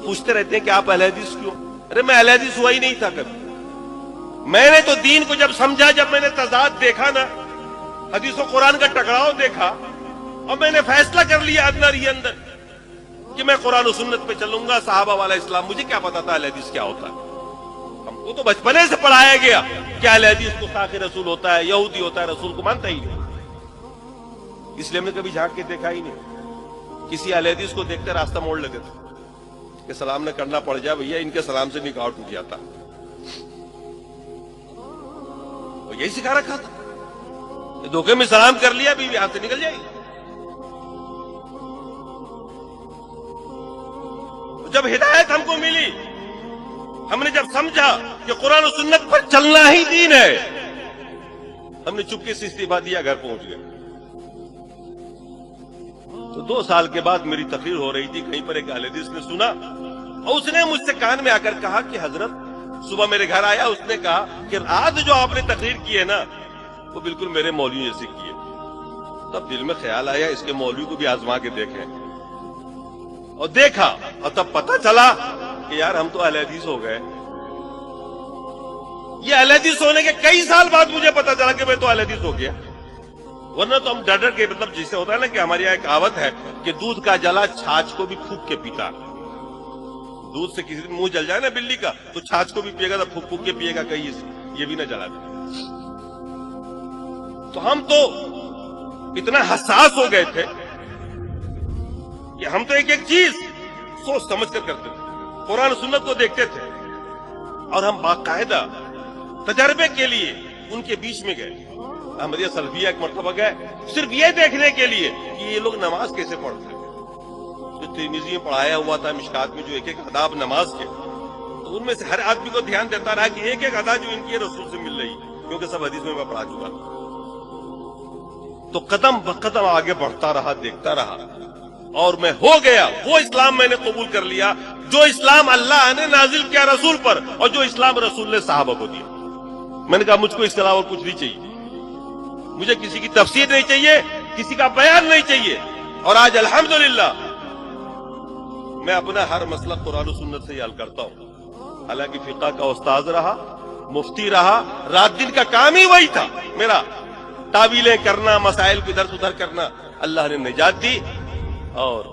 پوچھتے رہتے ہیں کہ آپ اہل حدیث کیوں؟ ارے میں اہل حدیث ہوا ہی نہیں تھا کبھی. میں نے تو دین کو جب سمجھا، جب میں نے تضاد دیکھا نا، حدیث و قرآن کا ٹکراؤ دیکھا، اور میں نے فیصلہ کر لیا اندر ہی اندر کہ میں قرآن و سنت پہ چلوں گا، صحابہ والا اسلام. مجھے کیا پتا تھا اہل حدیث کیا ہوتا ہے؟ ہم کو تو بچپنے سے پڑھایا گیا کہ اہل حدیث کو ساقی رسول ہوتا ہے، یہودی ہوتا ہے، رسول کو مانتا ہی نہیں. اس لیے ہم نے کبھی جھانک کے دیکھا ہی نہیں. کسی اہل حدیث کو دیکھتے راستہ موڑ لیتے تھے کہ سلام نہ کرنا پڑ جائے بھیا، ان کے سلام سے نکاح ٹوٹ جاتا. وہ یہی سکھا رکھا تھا، دھوکے میں سلام کر لیا بیوی ہاتھ سے نکل جائے گی. جب ہدایت ہم کو ملی، ہم نے جب سمجھا کہ قرآن و سنت پر چلنا ہی دین ہے، ہم نے چپکے سے استعفا دیا، گھر پہنچ گئے. تو 2 سال کے بعد میری تقریر ہو رہی تھی، کہیں پر ایک اہل حدیث نے سنا اور اس نے مجھ سے کان میں آ کر کہا کہ حضرت، صبح میرے گھر آیا، اس نے کہا کہ آج جو آپ نے تقریر کی ہے نا، وہ بالکل میرے مولوی جیسی کی ہے. تب دل میں خیال آیا اس کے مولوی کو بھی آزما کے دیکھیں، اور دیکھا، اور تب پتہ چلا کہ یار ہم تو اہل حدیث ہو گئے. یہ اہل حدیث ہونے کے کئی سال بعد مجھے پتہ چلا کہ میں تو اہل حدیث ہو گیا. ورنہ تو ہم ڈر ڈر کے، مطلب جسے ہوتا ہے نا کہ ہماری یہاں ایک کہاوت ہے کہ دودھ کا جلا چھاچھ کو بھی پھونک کے پیتا. دودھ سے کسی منہ جل جائے نا بلی کا، تو چھاچھ کو بھی پیے گا، تو پھونک پھونک کے پیے گا، کہیں یہ بھی نہ جلا دے. تو ہم تو اتنا حساس ہو گئے تھے کہ ہم تو ایک ایک چیز سوچ سمجھ کر کرتے تھے، قرآن و سنت کو دیکھتے تھے، اور ہم باقاعدہ تجربے کے لیے ان کے بیچ میں گئے. احمدیہ سلفیہ ایک مرتبہ گئے صرف یہ دیکھنے کے لیے کہ یہ لوگ نماز کیسے پڑھتے ہیں. جو ترمذی میں پڑھایا ہوا تھا مشکات میں، جو ایک ایک آداب نماز کے، تو ان میں سے ہر آدمی کو دھیان دیتا رہا کہ ایک ایک ادا جو ان کی رسول سے مل رہی، کیونکہ سب حدیث میں پڑھا چکا تھا. تو قدم بقدم آگے بڑھتا رہا، دیکھتا رہا، اور میں ہو گیا وہ اسلام میں نے قبول کر لیا جو اسلام اللہ نے نازل کیا رسول پر، اور جو اسلام رسول نے صحابہ کو دیا. میں نے کہا مجھ کو اس کے علاوہ کچھ نہیں چاہیے، مجھے کسی کی تفسیر نہیں چاہیے، کسی کا بیان نہیں چاہیے. اور آج الحمدللہ میں اپنا ہر مسئلہ قرآن و سنت سے ہی حل کرتا ہوں. حالانکہ فقہ کا استاذ رہا، مفتی رہا، رات دن کا کام ہی وہی تھا میرا، تعویلیں کرنا، مسائل کو ادھر ادھر کرنا. اللہ نے نجات دی، اور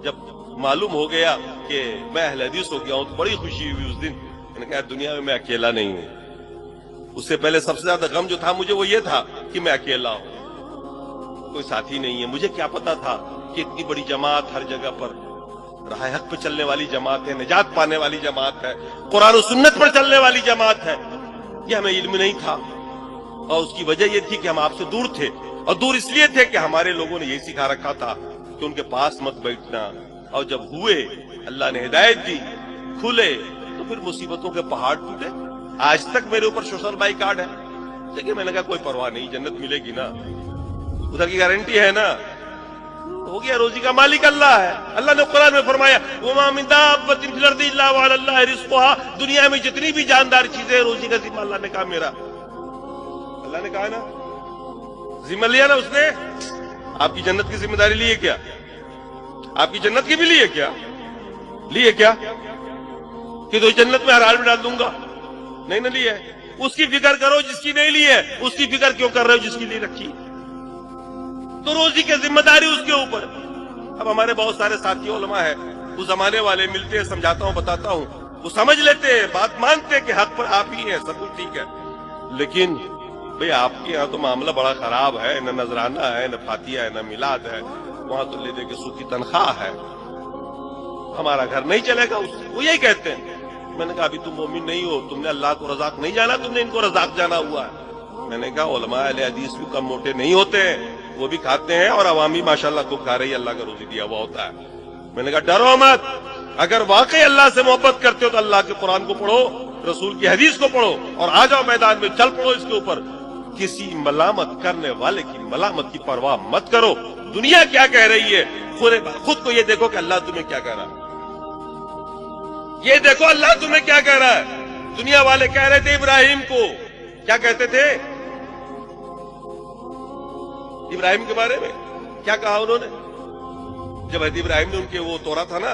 جب معلوم ہو گیا کہ میں اہل حدیث ہو گیا ہوں تو بڑی خوشی ہوئی اس دن. میں نے کہا دنیا میں اکیلا نہیں ہوں. اس سے پہلے سب سے زیادہ غم جو تھا مجھے وہ یہ تھا کہ میں اکیلا ہوں، کوئی ساتھی نہیں ہے. مجھے کیا پتا تھا کہ اتنی بڑی جماعت ہر جگہ پر راہ حق پہ چلنے والی جماعت ہے، نجات پانے والی جماعت ہے، قرآن و سنت پر چلنے والی جماعت ہے. یہ ہمیں علم نہیں تھا، اور اس کی وجہ یہ تھی کہ ہم آپ سے دور تھے، اور دور اس لیے تھے کہ ہمارے لوگوں نے یہی سکھا رکھا تھا کہ ان کے پاس مت بیٹھنا. اور جب ہوئے، اللہ نے ہدایت دی، کھلے، تو پھر مصیبتوں کے پہاڑ ٹوٹے. آج تک میرے اوپر سوشل بائی کارڈ ہے، لیکن میں نے کہا کوئی پرواہ نہیں، جنت ملے گی نا، ادھر کی گارنٹی ہے نا. ہو گیا، روزی کا مالک اللہ ہے. اللہ نے قرآن میں فرمایا وَمَا مِن دَابَّةٍ فِي الْأَرْضِ إِلَّا وَعَلَى اللَّهِ رِزْقُهَا. دنیا میں جتنی بھی جاندار چیزیں ہیں، روزی کا ذمہ اللہ نے کہا میرا. اللہ نے کہا نا، ذمہ لیا نا اس نے. آپ کی جنت کی ذمہ داری لی ہے کیا؟ آپ کی جنت کی بھی لی ہے کیا؟ لی ہے کیا کہ تو جنت میں ہر حال میں ڈال دوں گا؟ نہیں نہ لی ہے. اس کی فکر کرو جس کی نہیں لی ہے. اس کی فکر کیوں کر رہے ہو جس کی لی رکھی؟ تو روزی کی ذمہ داری اس کے اوپر. اب ہمارے بہت سارے ساتھی علماء ہیں، وہ زمانے والے ملتے ہیں، سمجھاتا ہوں، بتاتا ہوں، وہ سمجھ لیتے ہیں، بات مانتے ہیں کہ حق پر آپ ہی ہیں، سب کچھ ٹھیک ہے. لیکن بھئی آپ کے یہاں تو معاملہ بڑا خراب ہے، نہ نذرانہ ہے، نہ فاتحہ ہے، نہ میلاد ہے، وہاں تو لے دے کے سود کی تنخواہ ہے، ہمارا گھر نہیں چلے گا. وہ یہی کہتے ہیں. میں نے کہا ابھی تم مومن نہیں ہو، تم نے اللہ کو رزاق نہیں جانا، تم نے ان کو رزاق جانا ہوا ہے. میں نے کہا علماء اہل حدیث بھی کم موٹے نہیں ہوتے ہیں، وہ بھی کھاتے ہیں، اور عوامی ماشاءاللہ خوب کھا رہی ہے، اللہ کا روزی دیا ہوا ہوتا ہے. میں نے کہا ڈرو مت، اگر واقعی اللہ سے محبت کرتے ہو تو اللہ کے قرآن کو پڑھو، رسول کی حدیث کو پڑھو، اور آ جاؤ میدان میں، چل پڑو اس کے اوپر. کسی ملامت کرنے والے کی ملامت کی پرواہ مت کرو. دنیا کیا کہہ رہی ہے، خود کو یہ دیکھو کہ اللہ تمہیں کیا کہہ رہا ہے. یہ دیکھو اللہ تمہیں کیا کہہ رہا ہے. دنیا والے کہہ رہے تھے ابراہیم کو، کیا کہتے تھے ابراہیم کے بارے میں؟ کیا کہا انہوں نے جب حضرت ابراہیم نے ان کے وہ توڑا تھا نا،